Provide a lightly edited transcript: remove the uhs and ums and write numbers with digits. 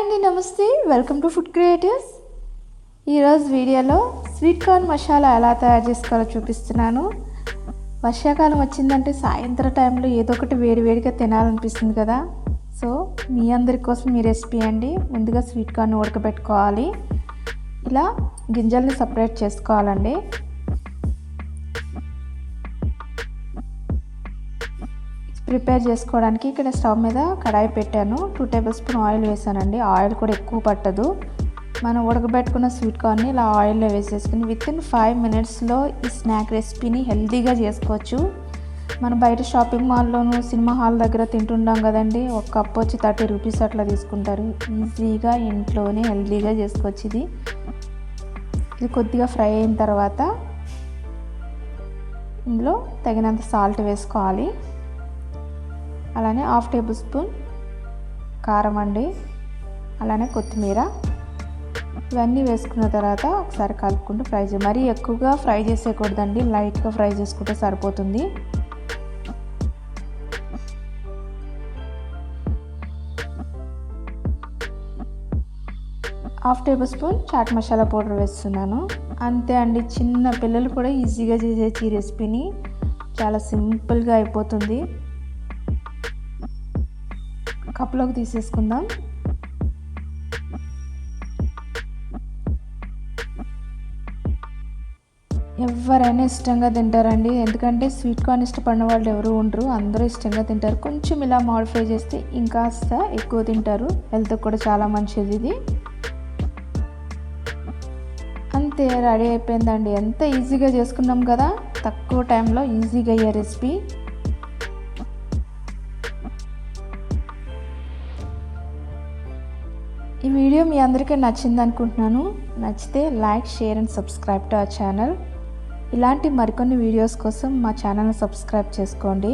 అండి, నమస్తే. Welcome to food creatives. ఈరోజు వీడియోలో స్వీట్ కార్న్ మసాలా ఎలా తయారు చేసుకోవాలో చూపిస్తున్నాను. వర్షాకాలం వచ్చిందంటే సాయంత్రం టైంలో ఏదో ఒకటి వేడివేడిగా తినాలనిపిస్తుంది కదా. సో మీ అందరి కోసం ఈ రెసిపీ అండి. ముందుగా స్వీట్ కార్న్ ఉడకబెట్టుకోవాలి. ఇలా గింజల్ని సపరేట్ చేసుకోవాలండి. ప్రిపేర్ చేసుకోవడానికి ఇక్కడ స్టవ్ మీద కడాయి పెట్టాను. 2 టేబుల్ స్పూన్ ఆయిల్ వేసానండి. ఆయిల్ కూడా ఎక్కువ పట్టదు. మనం ఉడకబెట్టుకున్న స్వీట్ కార్న్ని ఇలా ఆయిల్లో వేసేసుకుని వితిన్ 5 మినిట్స్లో ఈ స్నాక్ రెసిపీని హెల్తీగా చేసుకోవచ్చు. మనం బయట షాపింగ్ మాల్లోనూ సినిమా హాల్ దగ్గర తింటుంటాం కదండి. ఒక కప్ వచ్చి 30 రూపీస్ అట్లా తీసుకుంటారు. ఈజీగా ఇంట్లోనే హెల్తీగా చేసుకోవచ్చు. ఇది కొద్దిగా ఫ్రై అయిన తర్వాత ఇందులో తగినంత సాల్ట్ వేసుకోవాలి. అలానే 1/2 టేబుల్ స్పూన్ కారం అండి, అలానే కొత్తిమీర, ఇవన్నీ వేసుకున్న తర్వాత ఒకసారి కలుపుకుంటూ ఫ్రై చేయాలి. మరీ ఎక్కువగా ఫ్రై చేసేయకూడదండి, లైట్గా ఫ్రై చేసుకుంటే సరిపోతుంది. Half tablespoon chaat masala powder వేస్తున్నాను. అంతే అండి, చిన్న పిల్లలు కూడా ఈజీగా చేసేది ఈ రెసిపీని. చాలా సింపుల్గా అయిపోతుంది. కప్లోకి తీసేసుకుందాం. ఎవరైనా ఇష్టంగా తింటారండి, ఎందుకంటే స్వీట్ కార్న్ ఇష్టపడిన వాళ్ళు ఎవరు ఉండరు, అందరూ ఇష్టంగా తింటారు. కొంచెం ఇలా మాడిఫై చేస్తే ఇంకాస్త ఎక్కువ తింటారు. హెల్త్కి కూడా చాలా మంచిది ఇది. అంతే, రెడీ అయిపోయిందండి. ఎంత ఈజీగా చేసుకున్నాం కదా, తక్కువ టైంలో ఈజీగా అయ్యే రెసిపీ. ఈ వీడియో మీ అందరికీ నచ్చింది అనుకుంటున్నాను. నచ్చితే like, share and subscribe to our channel. ఇలాంటి మరికొన్ని వీడియోస్ కోసం మా ఛానల్ని సబ్స్క్రైబ్ చేసుకోండి.